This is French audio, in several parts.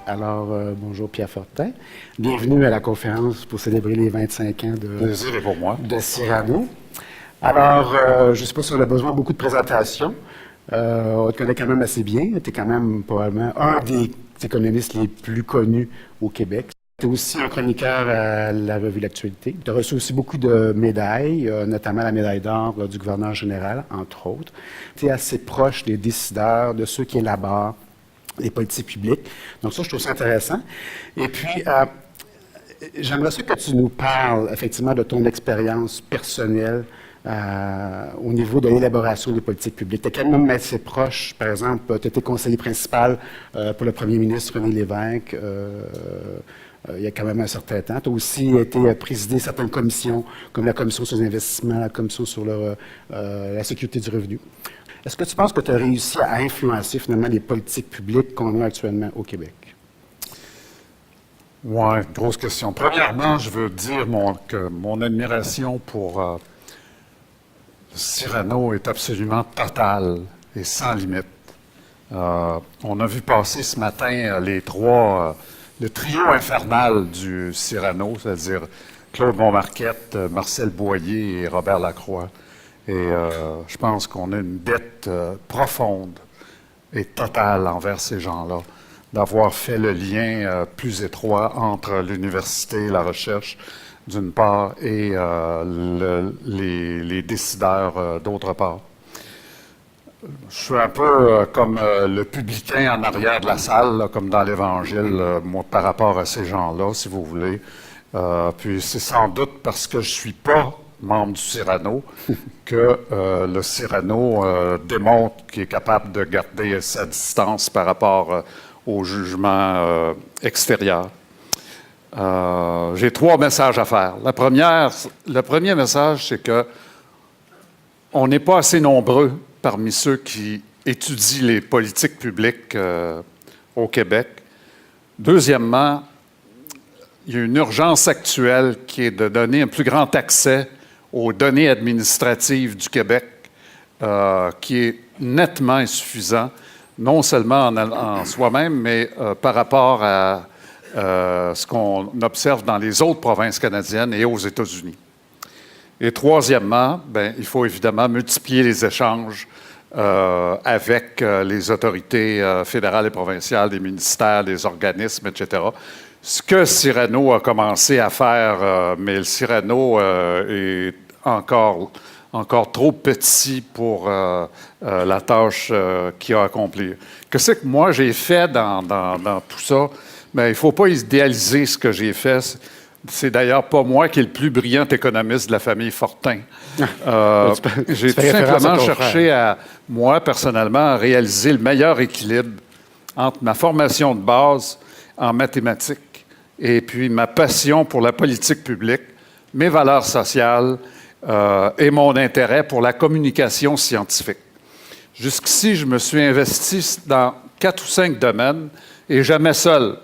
Alors, bonjour Pierre Fortin. Bienvenue à la conférence pour célébrer les 25 ans Plaisir est pour moi. de Cyrano. Alors, je ne sais pas si on a besoin de beaucoup de présentations. On te connaît quand même assez bien. Tu es quand même probablement un des économistes les plus connus au Québec. Tu es aussi un chroniqueur à la revue L'Actualité. Tu as reçu aussi beaucoup de médailles, notamment la médaille d'or du gouverneur général, entre autres. Tu es assez proche des décideurs, de ceux qui élaborent les politiques publiques. Donc ça, je trouve ça intéressant. Et puis, j'aimerais ça que tu nous parles effectivement de ton expérience personnelle au niveau de l'élaboration des politiques publiques. Tu es quand même assez proche, par exemple, tu étais conseiller principal pour le premier ministre René Lévesque il y a quand même un certain temps. Tu as aussi été présidé certaines commissions, comme la commission sur les investissements, la commission sur la sécurité du revenu. Est-ce que tu penses que tu as réussi à influencer finalement les politiques publiques qu'on a actuellement au Québec? Oui, grosse question. Premièrement, je veux dire que mon admiration pour Cyrano est absolument totale et sans limite. On a vu passer ce matin le trio infernal du Cyrano, c'est-à-dire Claude Monmarquette, Marcel Boyer et Robert Lacroix. Et je pense qu'on a une dette profonde et totale envers ces gens-là, d'avoir fait le lien plus étroit entre l'université et la recherche, d'une part, et les décideurs, d'autre part. Je suis un peu comme le publicain en arrière de la salle, là, comme dans l'Évangile, moi, par rapport à ces gens-là, si vous voulez. Puis c'est sans doute parce que je ne suis pas membre du Cyrano, que le Cyrano démontre qu'il est capable de garder sa distance par rapport au jugement extérieur. J'ai 3 messages à faire. Le premier message, c'est que on n'est pas assez nombreux parmi ceux qui étudient les politiques publiques au Québec. Deuxièmement, il y a une urgence actuelle qui est de donner un plus grand accès aux données administratives du Québec, qui est nettement insuffisant, non seulement en soi-même, mais par rapport à ce qu'on observe dans les autres provinces canadiennes et aux États-Unis. Et troisièmement, il faut évidemment multiplier les échanges avec les autorités fédérales et provinciales, les ministères, les organismes, etc. Ce que Cyrano a commencé à faire, mais le Cyrano est encore trop petit pour la tâche qu'il a accomplie. Qu'est-ce que moi j'ai fait dans tout ça? Il ne faut pas idéaliser ce que j'ai fait. C'est d'ailleurs pas moi qui est le plus brillant économiste de la famille Fortin. J'ai tout simplement cherché moi, personnellement, à réaliser le meilleur équilibre entre ma formation de base en mathématiques et puis ma passion pour la politique publique, mes valeurs sociales et mon intérêt pour la communication scientifique. Jusqu'ici, je me suis investi dans 4 ou 5 domaines et jamais seul.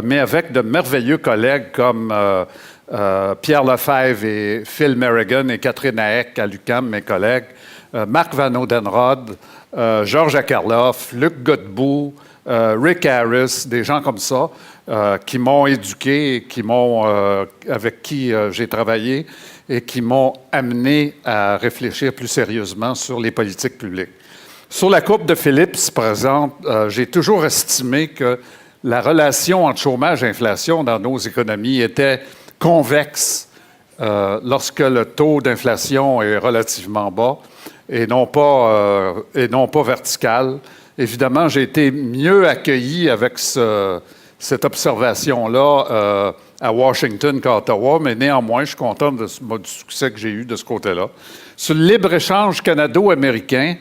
Mais avec de merveilleux collègues comme Pierre Lefebvre et Phil Merrigan et Catherine Haeck à l'UQAM, mes collègues, Marc Van Oudenrode, Georges Akerlof, Luc Godbout, Rick Harris, des gens comme ça, qui m'ont éduqué, et avec qui j'ai travaillé et qui m'ont amené à réfléchir plus sérieusement sur les politiques publiques. Sur la courbe de Phillips, par exemple, j'ai toujours estimé que la relation entre chômage et inflation dans nos économies était convexe lorsque le taux d'inflation est relativement bas et non pas vertical. Évidemment, j'ai été mieux accueilli avec cette observation-là à Washington qu'à Ottawa, mais néanmoins, je suis content du succès que j'ai eu de ce côté-là. Sur le libre-échange canado-américain,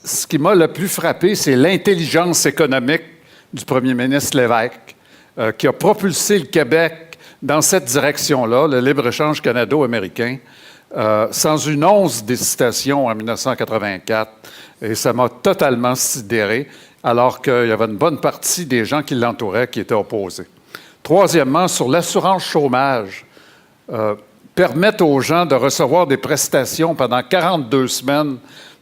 ce qui m'a le plus frappé, c'est l'intelligence économique du premier ministre Lévesque, qui a propulsé le Québec dans cette direction-là, le libre-échange canado-américain, sans une once d'hésitation en 1984. Et ça m'a totalement sidéré, alors qu'il y avait une bonne partie des gens qui l'entouraient qui étaient opposés. Troisièmement, sur l'assurance chômage, permettre aux gens de recevoir des prestations pendant 42 semaines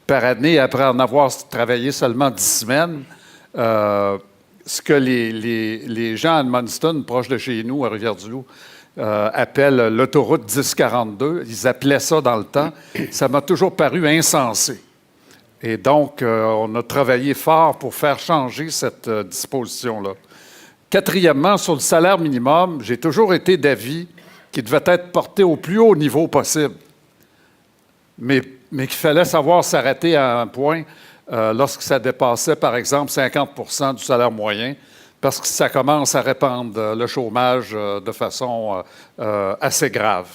par année après en avoir travaillé seulement 10 semaines, ce que les gens à Edmundston, proche de chez nous, à Rivière-du-Loup, appellent l'autoroute 1042. Ils appelaient ça dans le temps. Ça m'a toujours paru insensé. Et donc, on a travaillé fort pour faire changer cette disposition-là. Quatrièmement, sur le salaire minimum, j'ai toujours été d'avis qu'il devait être porté au plus haut niveau possible. Mais qu'il fallait savoir s'arrêter à un point lorsque ça dépassait, par exemple, 50 du salaire moyen, parce que ça commence à répandre le chômage de façon assez grave.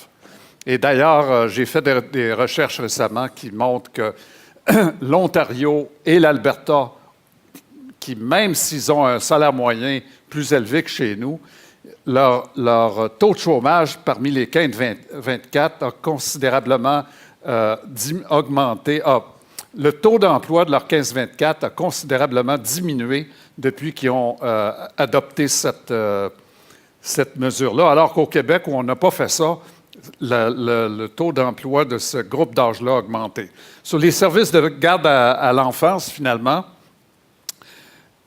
Et d'ailleurs, j'ai fait des recherches récemment qui montrent que l'Ontario et l'Alberta, qui, même s'ils ont un salaire moyen plus élevé que chez nous, leur taux de chômage parmi les 15-24 a considérablement augmenté. Le taux d'emploi de leurs 15-24 a considérablement diminué depuis qu'ils ont adopté cette mesure-là, alors qu'au Québec, où on n'a pas fait ça, le taux d'emploi de ce groupe d'âge-là a augmenté. Sur les services de garde à l'enfance, finalement,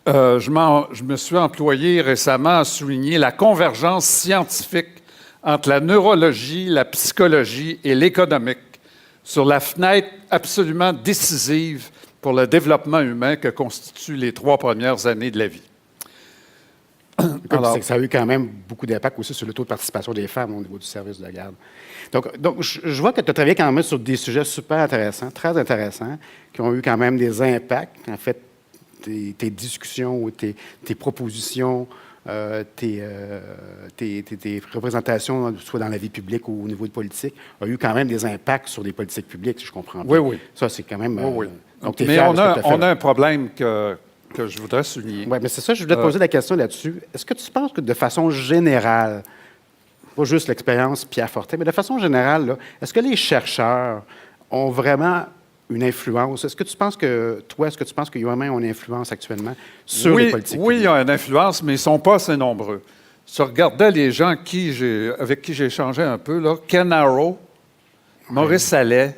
je me suis employé récemment à souligner la convergence scientifique entre la neurologie, la psychologie et l'économique sur la fenêtre absolument décisive pour le développement humain que constituent les 3 premières années de la vie. Alors, ça a eu quand même beaucoup d'impact aussi sur le taux de participation des femmes au niveau du service de garde. Donc je vois que tu as travaillé quand même sur des sujets super intéressants, très intéressants, qui ont eu quand même des impacts. En fait, tes discussions ou tes propositions, tes représentations, soit dans la vie publique ou au niveau de politique, ont eu quand même des impacts sur les politiques publiques, si je comprends bien. Oui, oui. Ça, c'est quand même... Oui, oui. Donc, mais on a un problème que je voudrais souligner. Oui, mais c'est ça, je voulais te poser la question là-dessus. Est-ce que tu penses que de façon générale, pas juste l'expérience Pierre Fortin, mais de façon générale, là, est-ce que les chercheurs ont vraiment une influence? Est-ce que tu penses que UMA ont une influence actuellement sur les politiques? Oui, ils ont une influence, mais ils ne sont pas assez nombreux. Si tu regardais les gens avec qui j'ai échangé un peu, là, Ken Arrow, Maurice Sallet,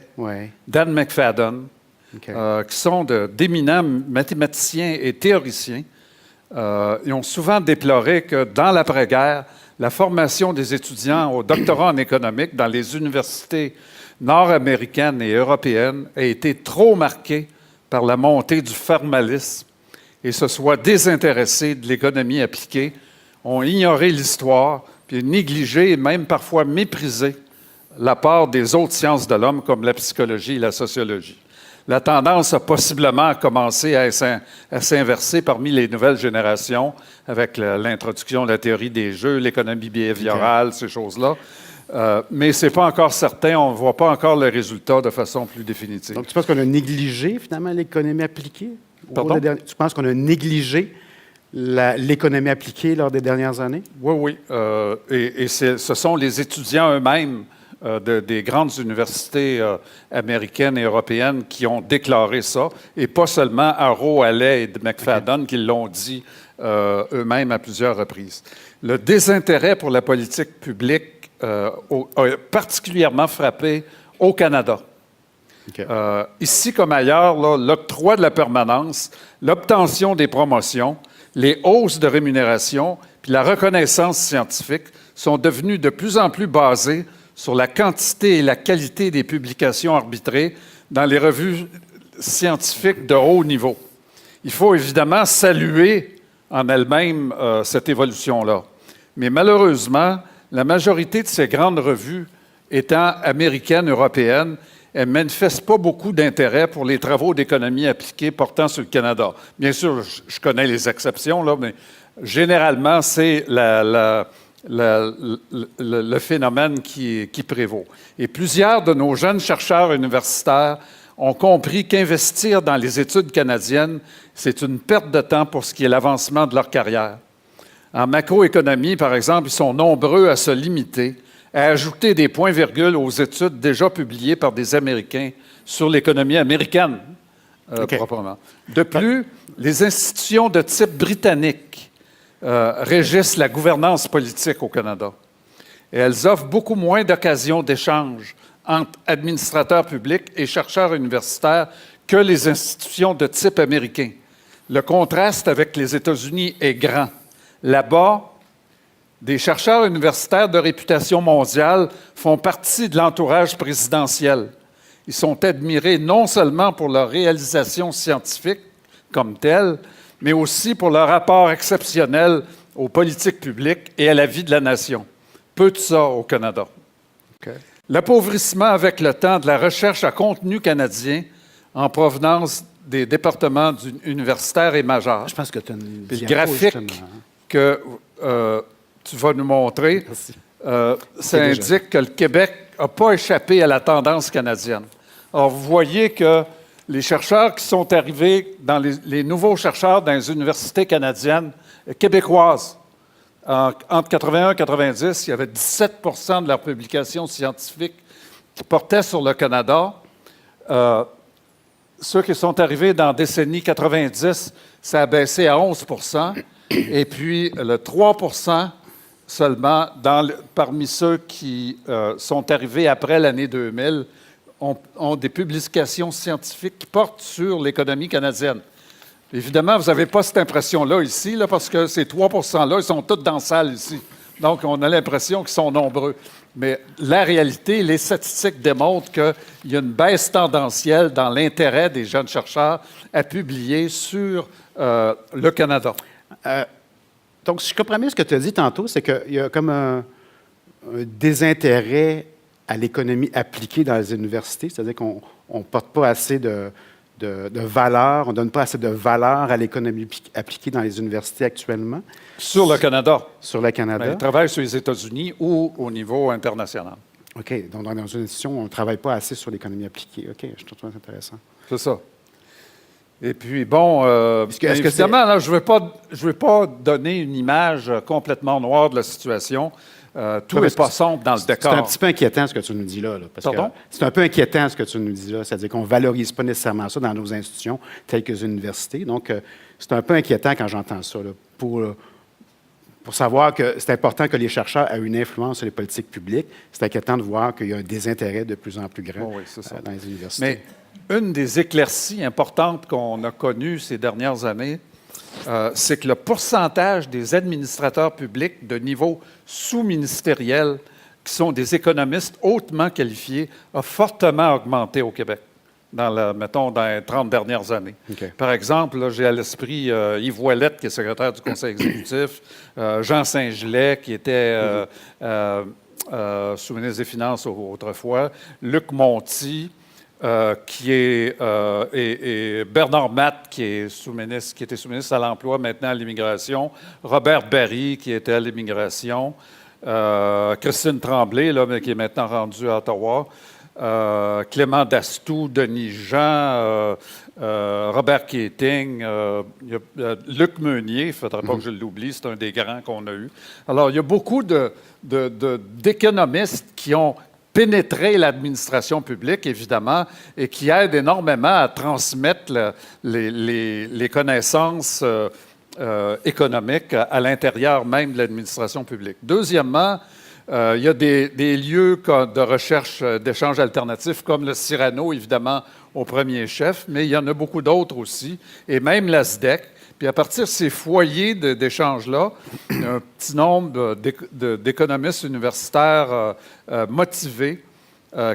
Dan McFadden, qui sont d'éminents mathématiciens et théoriciens, ils ont souvent déploré que dans l'après-guerre, la formation des étudiants au doctorat en économique dans les universités nord-américaines et européennes a été trop marquée par la montée du formalisme et se soit désintéressés de l'économie appliquée, ont ignoré l'histoire, puis négligé et même parfois méprisé la part des autres sciences de l'homme comme la psychologie et la sociologie. La tendance a possiblement commencé à s'inverser parmi les nouvelles générations avec l'introduction de la théorie des jeux, l'économie behaviorale, ces choses-là. Mais ce n'est pas encore certain. On ne voit pas encore le résultat de façon plus définitive. Donc, tu penses qu'on a négligé, finalement, l'économie appliquée? Pardon? Tu penses qu'on a négligé l'économie appliquée lors des dernières années? Oui, oui. Et ce sont les étudiants eux-mêmes des grandes universités américaines et européennes qui ont déclaré ça, et pas seulement Arrow, Allais et McFadden qui l'ont dit eux-mêmes à plusieurs reprises. Le désintérêt pour la politique publique a particulièrement frappé au Canada. Ici comme ailleurs, l'octroi de la permanence, l'obtention des promotions, les hausses de rémunération puis la reconnaissance scientifique sont devenus de plus en plus basés sur la quantité et la qualité des publications arbitrées dans les revues scientifiques de haut niveau. Il faut évidemment saluer en elle-même cette évolution-là. Mais malheureusement, la majorité de ces grandes revues étant américaines, européennes, elles ne manifestent pas beaucoup d'intérêt pour les travaux d'économie appliquée portant sur le Canada. Bien sûr, je connais les exceptions, là, mais généralement, c'est le phénomène qui prévaut. Et plusieurs de nos jeunes chercheurs universitaires ont compris qu'investir dans les études canadiennes, c'est une perte de temps pour ce qui est l'avancement de leur carrière. En macroéconomie, par exemple, ils sont nombreux à se limiter à ajouter des points-virgules aux études déjà publiées par des Américains sur l'économie américaine, proprement. De plus, les institutions de type britannique régissent la gouvernance politique au Canada. Et elles offrent beaucoup moins d'occasions d'échange entre administrateurs publics et chercheurs universitaires que les institutions de type américain. le contraste avec les États-Unis est grand. Là-bas, des chercheurs universitaires de réputation mondiale font partie de l'entourage présidentiel. Ils sont admirés non seulement pour leurs réalisations scientifiques comme telles, mais aussi pour leur rapport exceptionnel aux politiques publiques et à la vie de la nation. Peu de ça au Canada. Okay. L'appauvrissement avec le temps de la recherche à contenu canadien en provenance des départements universitaires est majeur. Je pense que tu as une le graphique que tu vas nous montrer, ça indique que le Québec n'a pas échappé à la tendance canadienne. Alors, vous voyez que les chercheurs qui sont arrivés, les nouveaux chercheurs dans les universités canadiennes québécoises, entre 81 et 90, il y avait 17 de leurs publications scientifiques qui portaient sur le Canada. Ceux qui sont arrivés dans la décennie 90, ça a baissé à 11 et puis le 3 seulement parmi ceux qui sont arrivés après l'année 2000 ont des publications scientifiques qui portent sur l'économie canadienne. Évidemment, vous n'avez pas cette impression-là ici, là, parce que ces 3 %-là, ils sont tous dans la salle ici. Donc, on a l'impression qu'ils sont nombreux. Mais la réalité, les statistiques démontrent qu'il y a une baisse tendancielle dans l'intérêt des jeunes chercheurs à publier sur le Canada. Donc, si je comprends bien ce que tu as dit tantôt, c'est qu'il y a comme un désintérêt à l'économie appliquée dans les universités, c'est-à-dire qu'on ne porte pas assez de valeur, on ne donne pas assez de valeur à l'économie appliquée dans les universités actuellement. Sur le Canada. Sur le Canada. Ils travaillent sur les États-Unis ou au niveau international. OK. Donc, dans une institution, on ne travaille pas assez sur l'économie appliquée. OK. Je trouve ça intéressant. C'est ça. Et puis, bon, évidemment, là, je ne veux pas donner une image complètement noire de la situation. Tout n'est pas sombre dans le décor. C'est un petit peu inquiétant ce que tu nous dis là. Pardon? C'est un peu inquiétant ce que tu nous dis là. C'est-à-dire qu'on ne valorise pas nécessairement ça dans nos institutions telles que les universités. Donc, c'est un peu inquiétant quand j'entends ça. Là, pour savoir que c'est important que les chercheurs aient une influence sur les politiques publiques, c'est inquiétant de voir qu'il y a un désintérêt de plus en plus grand dans les universités. Mais une des éclaircies importantes qu'on a connues ces dernières années, c'est que le pourcentage des administrateurs publics de niveau sous-ministériel, qui sont des économistes hautement qualifiés, a fortement augmenté au Québec, mettons, dans les 30 dernières années. Okay. Par exemple, là, j'ai à l'esprit Yves Ouellette, qui est secrétaire du Conseil exécutif, Jean Saint-Gelais, qui était sous-ministre des Finances autrefois, Luc Monti, et Bernard Matte, qui était sous-ministre à l'Emploi, maintenant à l'Immigration, Robert Barry, qui était à l'Immigration, Christine Tremblay, là, mais qui est maintenant rendue à Ottawa, Clément Dastou, Denis Jean, Robert Keating, Luc Meunier, il ne faudrait pas que je l'oublie, c'est un des grands qu'on a eu. Alors, il y a beaucoup d'économistes qui ont pénétrer l'administration publique, évidemment, et qui aide énormément à transmettre les connaissances économiques à l'intérieur même de l'administration publique. Deuxièmement, il y a des lieux de recherche d'échanges alternatifs, comme le Cyrano, évidemment, au premier chef, mais il y en a beaucoup d'autres aussi, et même la SDEC. Puis à partir de ces foyers d'échanges-là, il y a un petit nombre d'économistes universitaires motivés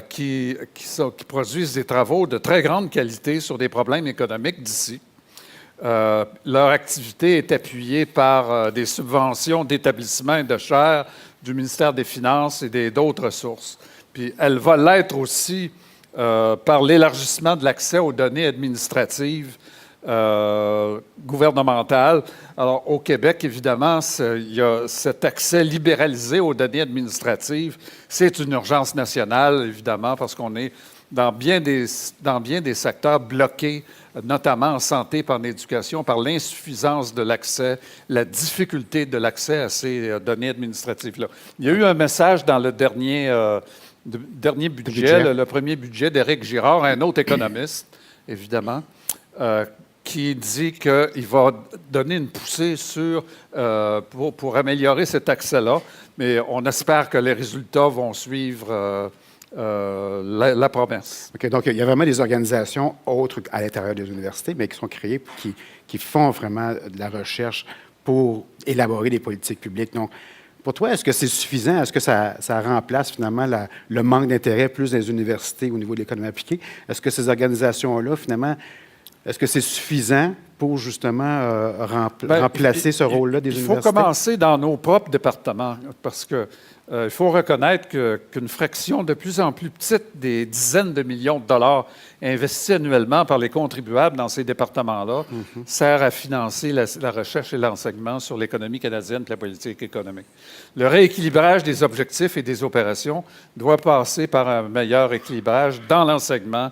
qui produisent des travaux de très grande qualité sur des problèmes économiques d'ici. Leur activité est appuyée par des subventions d'établissements et de chaires du ministère des Finances et d'autres sources. Puis elle va l'être aussi par l'élargissement de l'accès aux données administratives gouvernementales. Alors, au Québec, évidemment, il y a cet accès libéralisé aux données administratives. C'est une urgence nationale, évidemment, parce qu'on est dans bien des secteurs bloqués, notamment en santé, par l'éducation, par l'insuffisance de l'accès, la difficulté de l'accès à ces données administratives-là. Il y a eu un message dans le dernier budget, le premier budget d'Éric Girard, un autre économiste, évidemment, qui dit qu'il va donner une poussée pour améliorer cet accès-là, mais on espère que les résultats vont suivre la promesse. OK, donc il y a vraiment des organisations autres à l'intérieur des universités, mais qui sont créées, qui font vraiment de la recherche pour élaborer des politiques publiques. Donc, pour toi, est-ce que c'est suffisant? Est-ce que ça remplace finalement le manque d'intérêt plus dans les universités au niveau de l'économie appliquée? Est-ce que ces organisations-là, finalement, est-ce que c'est suffisant pour justement remplacer ce rôle-là des universités? Il faut commencer dans nos propres départements parce que il faut reconnaître qu'une fraction de plus en plus petite des dizaines de millions de dollars investis annuellement par les contribuables dans ces départements-là sert à financer la recherche et l'enseignement sur l'économie canadienne et la politique économique. Le rééquilibrage des objectifs et des opérations doit passer par un meilleur équilibrage dans l'enseignement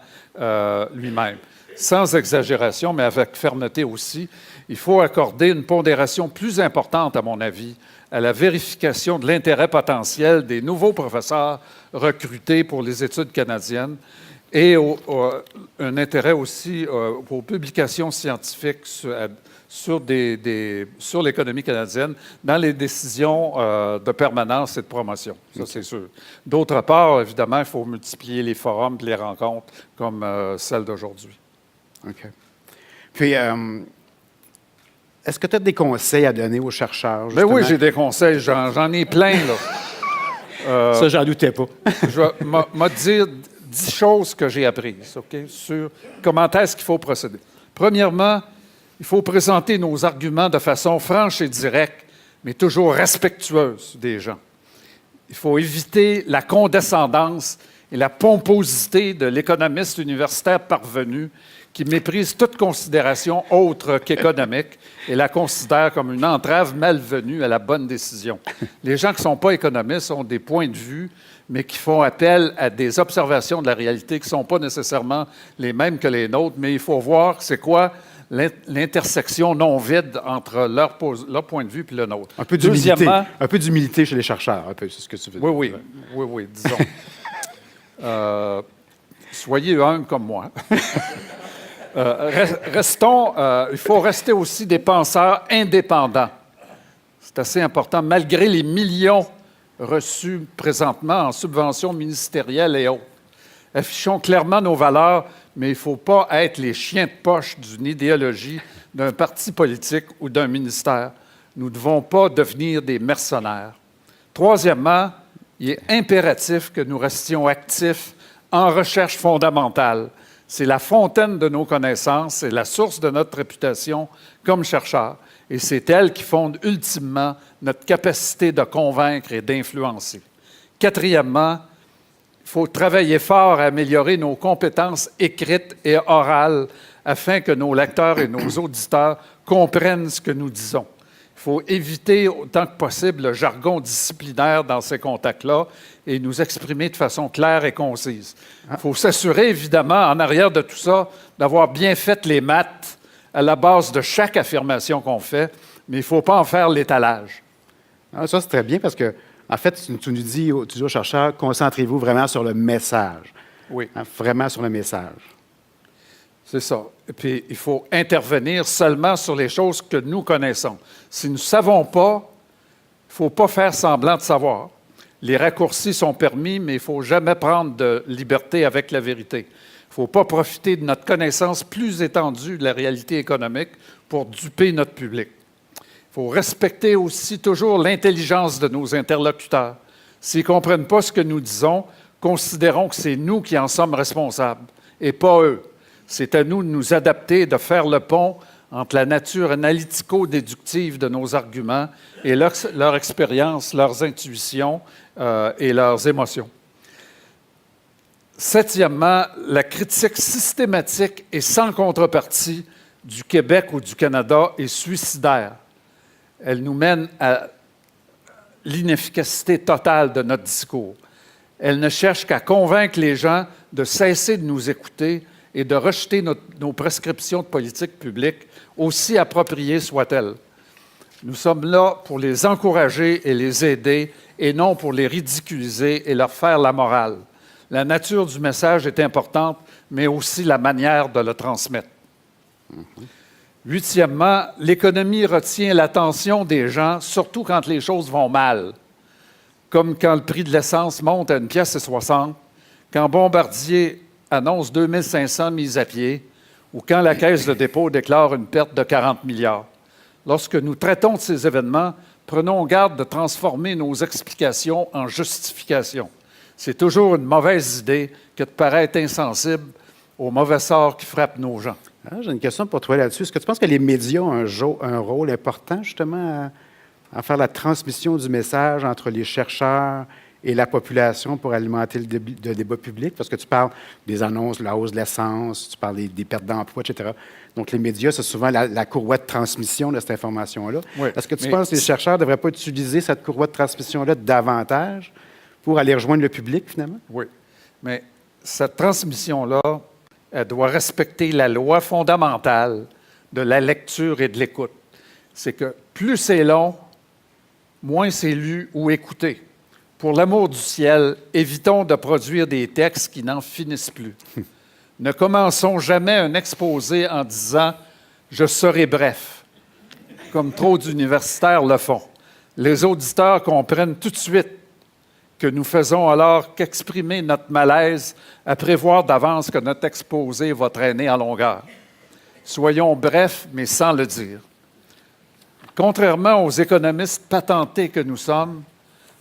lui-même. Sans exagération, mais avec fermeté aussi, il faut accorder une pondération plus importante, à mon avis, à la vérification de l'intérêt potentiel des nouveaux professeurs recrutés pour les études canadiennes et un intérêt aussi aux publications scientifiques sur l'économie canadienne dans les décisions de permanence et de promotion. Ça, c'est sûr. D'autre part, évidemment, il faut multiplier les forums et les rencontres comme celle d'aujourd'hui. OK. Puis, est-ce que tu as des conseils à donner aux chercheurs? Ben oui, j'ai des conseils. J'en ai plein, là. Ça, j'en doutais pas. Je vais te dire 10 choses que j'ai apprises, OK, sur comment est-ce qu'il faut procéder. Premièrement, il faut présenter nos arguments de façon franche et directe, mais toujours respectueuse des gens. Il faut éviter la condescendance et la pomposité de l'économiste universitaire parvenu qui méprise toute considération autre qu'économique et la considère comme une entrave malvenue à la bonne décision. Les gens qui ne sont pas économistes ont des points de vue, mais qui font appel à des observations de la réalité qui ne sont pas nécessairement les mêmes que les nôtres, mais il faut voir c'est quoi l'intersection non vide entre leur point de vue et le nôtre. Un peu d'humilité chez les chercheurs, c'est ce que tu veux dire. Oui, disons. Soyez humbles comme moi. Il faut rester aussi des penseurs indépendants. C'est assez important, malgré les millions reçus présentement en subventions ministérielles et autres. Affichons clairement nos valeurs, mais il ne faut pas être les chiens de poche d'une idéologie, d'un parti politique ou d'un ministère. Nous ne devons pas devenir des mercenaires. Troisièmement, il est impératif que nous restions actifs en recherche fondamentale. C'est la fontaine de nos connaissances, c'est la source de notre réputation comme chercheurs. Et c'est elle qui fonde ultimement notre capacité de convaincre et d'influencer. Quatrièmement, il faut travailler fort à améliorer nos compétences écrites et orales afin que nos lecteurs et nos auditeurs comprennent ce que nous disons. Il faut éviter autant que possible le jargon disciplinaire dans ces contacts-là et nous exprimer de façon claire et concise. Il faut s'assurer, évidemment, en arrière de tout ça, d'avoir bien fait les maths à la base de chaque affirmation qu'on fait, mais il ne faut pas en faire l'étalage. Ah, ça, c'est très bien parce que, en fait, tu nous dis, aux chercheurs, concentrez-vous vraiment sur le message. Oui. Vraiment sur le message. C'est ça. Et puis, il faut intervenir seulement sur les choses que nous connaissons. Si nous ne savons pas, il ne faut pas faire semblant de savoir. Les raccourcis sont permis, mais il ne faut jamais prendre de liberté avec la vérité. Il ne faut pas profiter de notre connaissance plus étendue de la réalité économique pour duper notre public. Il faut respecter aussi toujours l'intelligence de nos interlocuteurs. S'ils ne comprennent pas ce que nous disons, considérons que c'est nous qui en sommes responsables et pas eux. C'est à nous de nous adapter et de faire le pont entre la nature analytico-déductive de nos arguments et leur expérience, leurs intuitions et leurs émotions. Septièmement, la critique systématique et sans contrepartie du Québec ou du Canada est suicidaire. Elle nous mène à l'inefficacité totale de notre discours. Elle ne cherche qu'à convaincre les gens de cesser de nous écouter et de rejeter nos prescriptions de politique publique, aussi appropriées soient-elles. Nous sommes là pour les encourager et les aider, et non pour les ridiculiser et leur faire la morale. La nature du message est importante, mais aussi la manière de le transmettre. Huitièmement, l'économie retient l'attention des gens, surtout quand les choses vont mal, comme quand le prix de l'essence monte à 1,60 $, quand Bombardier annonce 2500 mises à pied ou quand la Caisse de dépôt déclare une perte de 40 milliards. Lorsque nous traitons de ces événements, prenons garde de transformer nos explications en justifications. C'est toujours une mauvaise idée que de paraître insensible au mauvais sort qui frappe nos gens. Ah, j'ai une question pour toi là-dessus. Est-ce que tu penses que les médias ont un rôle important, justement, à faire la transmission du message entre les chercheurs et la population pour alimenter le débat public? Parce que tu parles des annonces, la hausse de l'essence, tu parles des pertes d'emploi, etc. Donc, les médias, c'est souvent la courroie de transmission de cette information-là. Oui, est-ce que tu penses que les chercheurs ne devraient pas utiliser cette courroie de transmission-là davantage pour aller rejoindre le public, finalement? Oui, mais cette transmission-là, elle doit respecter la loi fondamentale de la lecture et de l'écoute. C'est que plus c'est long, moins c'est lu ou écouté. Pour l'amour du ciel, évitons de produire des textes qui n'en finissent plus. Ne commençons jamais un exposé en disant « je serai bref », comme trop d'universitaires le font. Les auditeurs comprennent tout de suite que nous faisons alors qu'exprimer notre malaise à prévoir d'avance que notre exposé va traîner en longueur. Soyons brefs, mais sans le dire. Contrairement aux économistes patentés que nous sommes,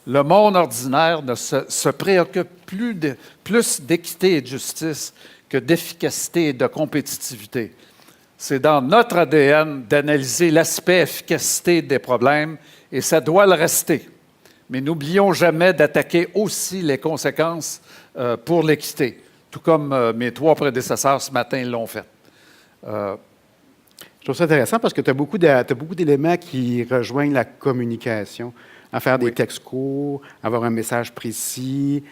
le monde ordinaire ne se préoccupe plus d'équité et de justice que d'efficacité et de compétitivité. C'est dans notre ADN d'analyser l'aspect efficacité des problèmes et ça doit le rester. Mais n'oublions jamais d'attaquer aussi les conséquences pour l'équité, tout comme mes trois prédécesseurs ce matin l'ont fait. Je trouve ça intéressant parce que tu as beaucoup d'éléments qui rejoignent la communication. À faire des textes courts, avoir un message précis,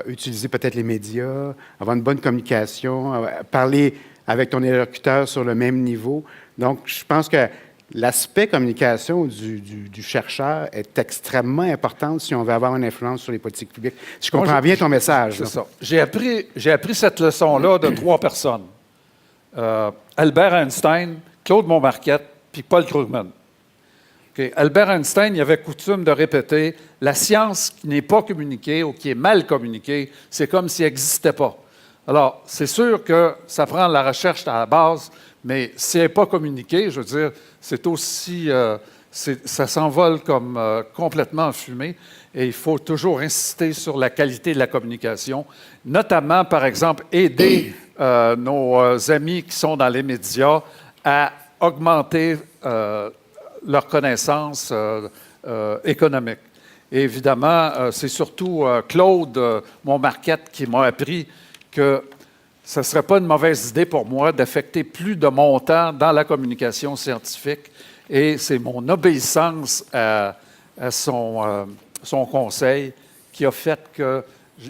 utiliser peut-être les médias, avoir une bonne communication, parler avec ton interlocuteur sur le même niveau. Donc, je pense que l'aspect communication du chercheur est extrêmement important si on veut avoir une influence sur les politiques publiques. Je comprends bien ton message. C'est ça. J'ai appris cette leçon-là de trois personnes. Albert Einstein, Claude Monmarquette, puis Paul Krugman. Okay. Albert Einstein, il avait coutume de répéter « La science qui n'est pas communiquée ou qui est mal communiquée, c'est comme si elle n'existait pas. » Alors, c'est sûr que ça prend de la recherche à la base, mais si elle n'est pas communiquée, je veux dire, c'est aussi... ça s'envole comme complètement en fumée et il faut toujours insister sur la qualité de la communication, notamment, par exemple, aider nos amis qui sont dans les médias à augmenter leur connaissance économique. Et évidemment, c'est surtout Claude Monmarquette qui m'a appris que ce ne serait pas une mauvaise idée pour moi d'affecter plus de mon temps dans la communication scientifique. Et c'est mon obéissance à son conseil qui a fait que,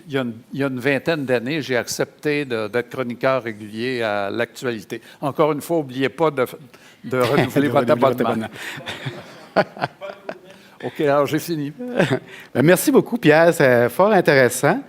il y a une vingtaine d'années, j'ai accepté d'être chroniqueur régulier à l'actualité. Encore une fois, n'oubliez pas de renouveler votre abonnement. OK, alors j'ai fini. Merci beaucoup, Pierre. C'est fort intéressant.